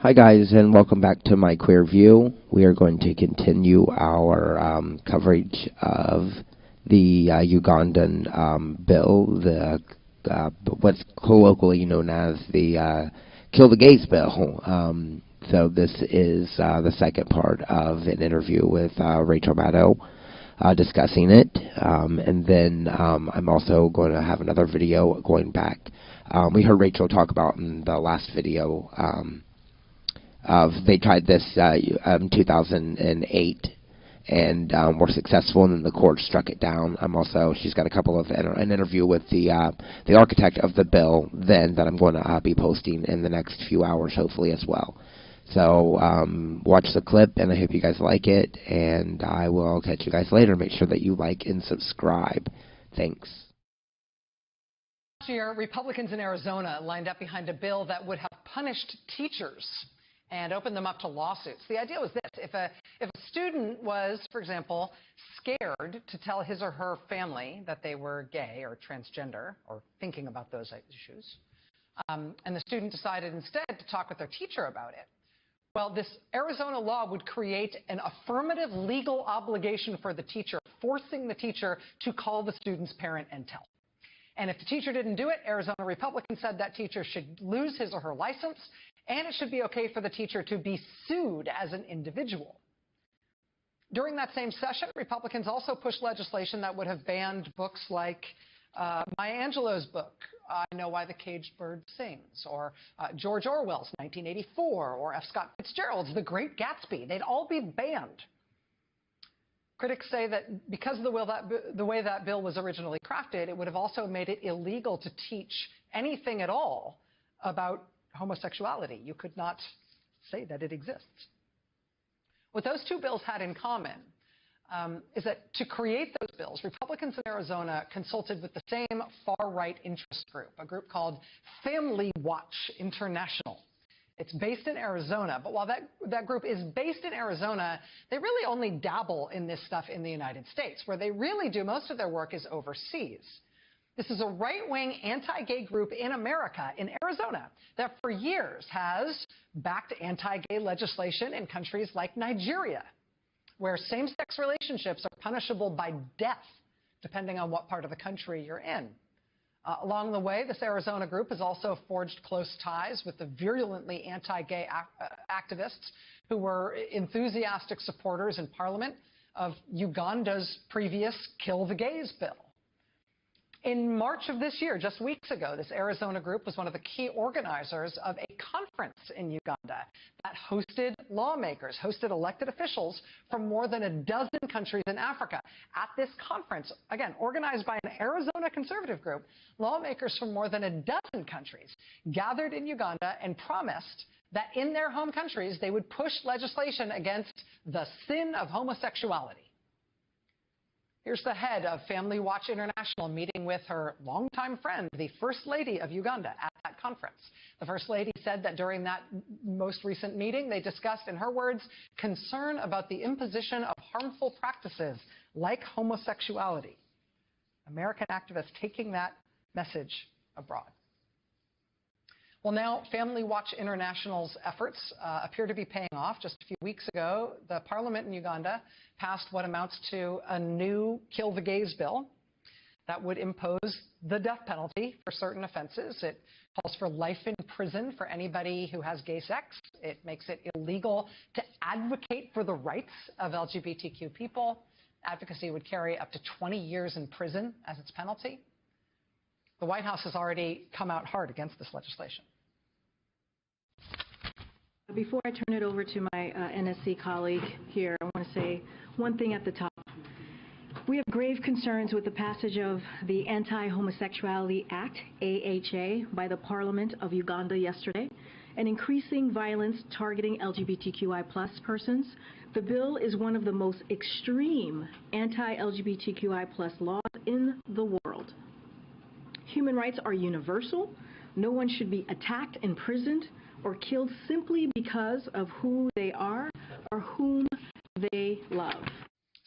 Hi guys, and welcome back to My Queer View. We are going to continue our coverage of the Ugandan bill, the what's colloquially known as the Kill the Gays bill. So this is the second part of an interview with Rachel Maddow discussing it, and then I'm also going to have another video going back. We heard Rachel talk about in the last video they tried this in 2008 and were successful, and then the court struck it down. She's got a couple of an interview with the architect of the bill then that I'm going to be posting in the next few hours, hopefully as well. So watch the clip, and I hope you guys like it, and I will catch you guys later. Make sure that you like and subscribe. Thanks. Last year, Republicans in Arizona lined up behind a bill that would have punished teachers and opened them up to lawsuits. The idea was this: if a student was, for example, scared to tell his or her family that they were gay or transgender or thinking about those issues, and the student decided instead to talk with their teacher about it, well, this Arizona law would create an affirmative legal obligation for the teacher, forcing the teacher to call the student's parent and tell. And if the teacher didn't do it, Arizona Republicans said that teacher should lose his or her license, and it should be okay for the teacher to be sued as an individual. During that same session, Republicans also pushed legislation that would have banned books like Maya Angelou's book, I Know Why the Caged Bird Sings, or George Orwell's 1984, or F. Scott Fitzgerald's The Great Gatsby. They'd all be banned. Critics say that because of the way that bill was originally crafted, it would have also made it illegal to teach anything at all about homosexuality. You could not say that it exists. What those two bills had in common is that to create those bills, Republicans in Arizona consulted with the same far-right interest group, a group called Family Watch International. It's based in Arizona, but while that group is based in Arizona, they really only dabble in this stuff in the United States. Where they really do most of their work is overseas. This is a right-wing anti-gay group in America, in Arizona, that for years has backed anti-gay legislation in countries like Nigeria, where same-sex relationships are punishable by death, depending on what part of the country you're in. Along the way, this Arizona group has also forged close ties with the virulently anti-gay activists who were enthusiastic supporters in Parliament of Uganda's previous Kill the Gays bill. In March of this year, just weeks ago, this Arizona group was one of the key organizers of a conference in Uganda that hosted lawmakers, hosted elected officials from more than a dozen countries in Africa. At this conference, again, organized by an Arizona conservative group, lawmakers from more than a dozen countries gathered in Uganda and promised that in their home countries they would push legislation against the sin of homosexuality. Here's the head of Family Watch International meeting with her longtime friend, the First Lady of Uganda, at that conference. The First Lady said that during that most recent meeting, they discussed, in her words, concern about the imposition of harmful practices like homosexuality. American activists taking that message abroad. Well, now Family Watch International's efforts appear to be paying off. Just a few weeks ago, the parliament in Uganda passed what amounts to a new Kill the Gays bill that would impose the death penalty for certain offenses. It calls for life in prison for anybody who has gay sex. It makes it illegal to advocate for the rights of LGBTQ people. Advocacy would carry up to 20 years in prison as its penalty. The White House has already come out hard against this legislation. Before I turn it over to my NSC colleague here, I want to say one thing at the top. We have grave concerns with the passage of the Anti-Homosexuality Act, AHA, by the Parliament of Uganda yesterday, and increasing violence targeting LGBTQI+ persons. The bill is one of the most extreme anti-LGBTQI+ laws in the world. Human rights are universal. No one should be attacked, imprisoned, or killed simply because of who they are or whom they love.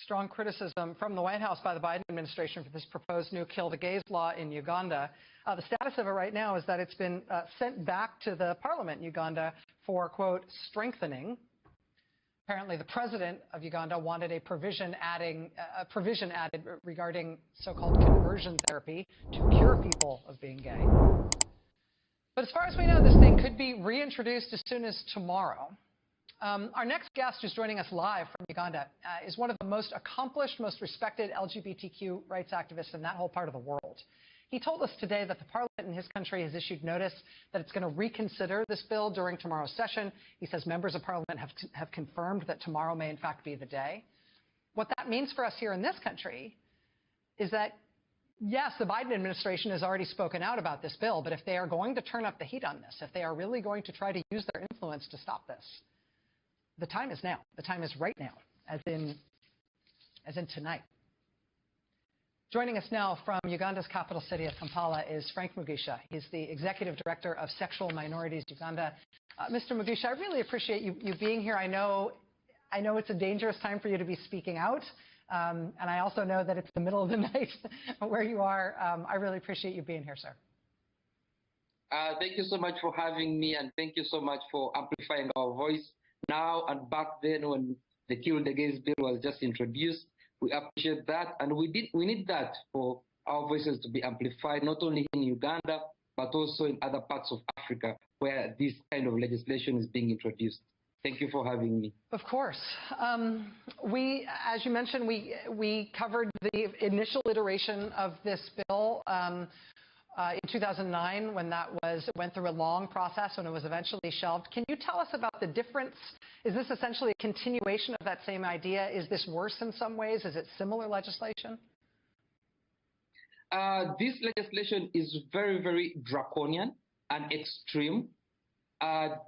Strong criticism from the White House by the Biden administration for this proposed new Kill the Gays law in Uganda. The status of it right now is that it's been sent back to the parliament in Uganda for, quote, strengthening. Apparently, the president of Uganda wanted a provision added regarding so-called conversion therapy to cure people of being gay. But as far as we know, this thing could be reintroduced as soon as tomorrow. Our next guest, who's joining us live from Uganda, is one of the most accomplished, most respected LGBTQ rights activists in that whole part of the world. He told us today that the parliament in his country has issued notice that it's going to reconsider this bill during tomorrow's session. He says members of parliament have confirmed that tomorrow may in fact be the day. What that means for us here in this country is that, yes, the Biden administration has already spoken out about this bill, but if they are going to turn up the heat on this, if they are really going to try to use their influence to stop this, the time is now. The time is right now, as in tonight. Joining us now from Uganda's capital city of Kampala is Frank Mugisha. He's the Executive Director of Sexual Minorities Uganda. Mr. Mugisha, I really appreciate you being here. I know it's a dangerous time for you to be speaking out, and I also know that it's the middle of the night where you are. I really appreciate you being here, sir. Thank you so much for having me, and thank you so much for amplifying our voice now and back then when the Kill the Gays bill was just introduced. We appreciate that, and we need that for our voices to be amplified, not only in Uganda, but also in other parts of Africa where this kind of legislation is being introduced. Thank you for having me. Of course. As you mentioned, we covered the initial iteration of this bill in 2009 when went through a long process when it was eventually shelved. Can you tell us about the difference? Is this essentially a continuation of that same idea? Is this worse in some ways? Is it similar legislation? This legislation is very, very draconian and extreme.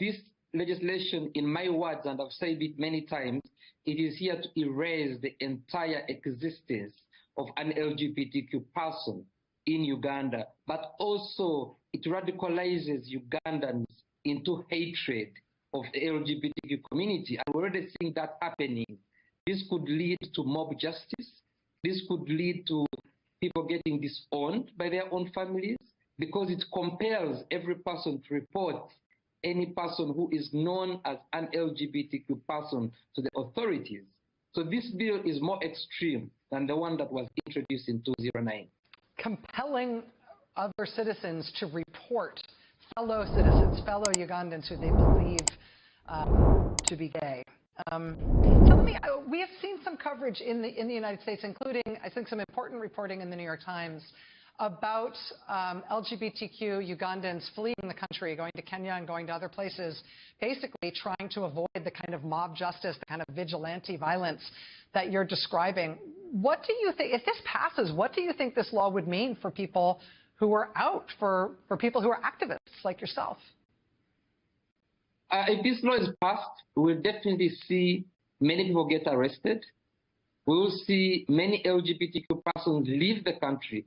This legislation, in my words, and I've said it many times, it is here to erase the entire existence of an LGBTQ person in Uganda, but also it radicalizes Ugandans into hatred of the LGBTQ community. And we're already seeing that happening. This could lead to mob justice. This could lead to people getting disowned by their own families because it compels every person to report any person who is known as an LGBTQ person to the authorities. So this bill is more extreme than the one that was introduced in 2009. Compelling other citizens to report fellow citizens, fellow Ugandans who they believe to be gay. Tell me, we have seen some coverage in the United States, including, I think, some important reporting in the New York Times about LGBTQ Ugandans fleeing the country, going to Kenya and going to other places, basically trying to avoid the kind of mob justice, the kind of vigilante violence that you're describing. What do you think, if this passes, what do you think this law would mean for people who are out, for people who are activists like yourself? If this law is passed, we will definitely see many people get arrested. We will see many LGBTQ persons leave the country.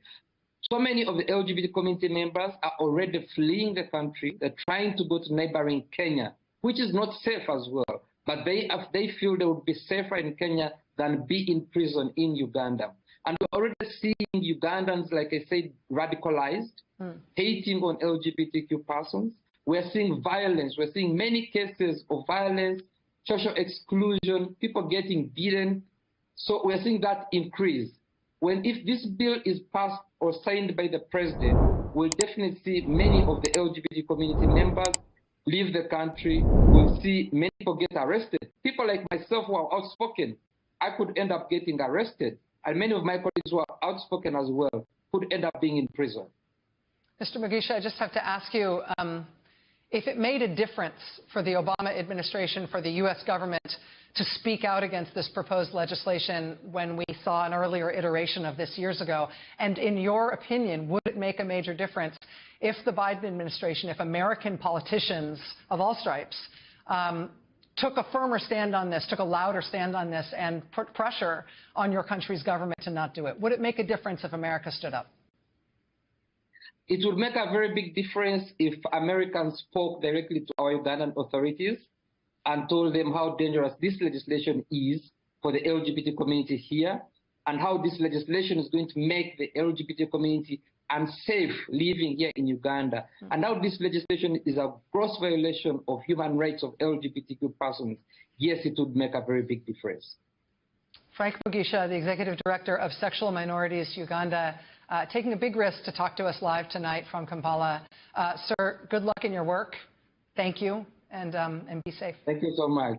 So many of the LGBT community members are already fleeing the country. They're trying to go to neighboring Kenya, which is not safe as well. But they feel they would be safer in Kenya than be in prison in Uganda. And we're already seeing Ugandans, like I said, radicalized, hating on LGBTQ persons. We're seeing violence. We're seeing many cases of violence, social exclusion, people getting beaten. So we're seeing that increase. If this bill is passed or signed by the president, we'll definitely see many of the LGBT community members leave the country. We'll see many people get arrested. People like myself who are outspoken, I could end up getting arrested. And many of my colleagues who are outspoken as well could end up being in prison. Mr. Mugisha, I just have to ask you, if it made a difference for the Obama administration, for the U.S. government, to speak out against this proposed legislation when we saw an earlier iteration of this years ago, and in your opinion, would it make a major difference if the Biden administration, if American politicians of all stripes took a firmer stand on this, took a louder stand on this, and put pressure on your country's government to not do it? Would it make a difference if America stood up? It would make a very big difference if Americans spoke directly to our Ugandan authorities and told them how dangerous this legislation is for the LGBT community here, and how this legislation is going to make the LGBT community unsafe living here in Uganda, and how this legislation is a gross violation of human rights of LGBTQ persons, yes, it would make a very big difference. Frank Mugisha, the Executive Director of Sexual Minorities Uganda, taking a big risk to talk to us live tonight from Kampala. Sir, good luck in your work. Thank you, and be safe. Thank you so much.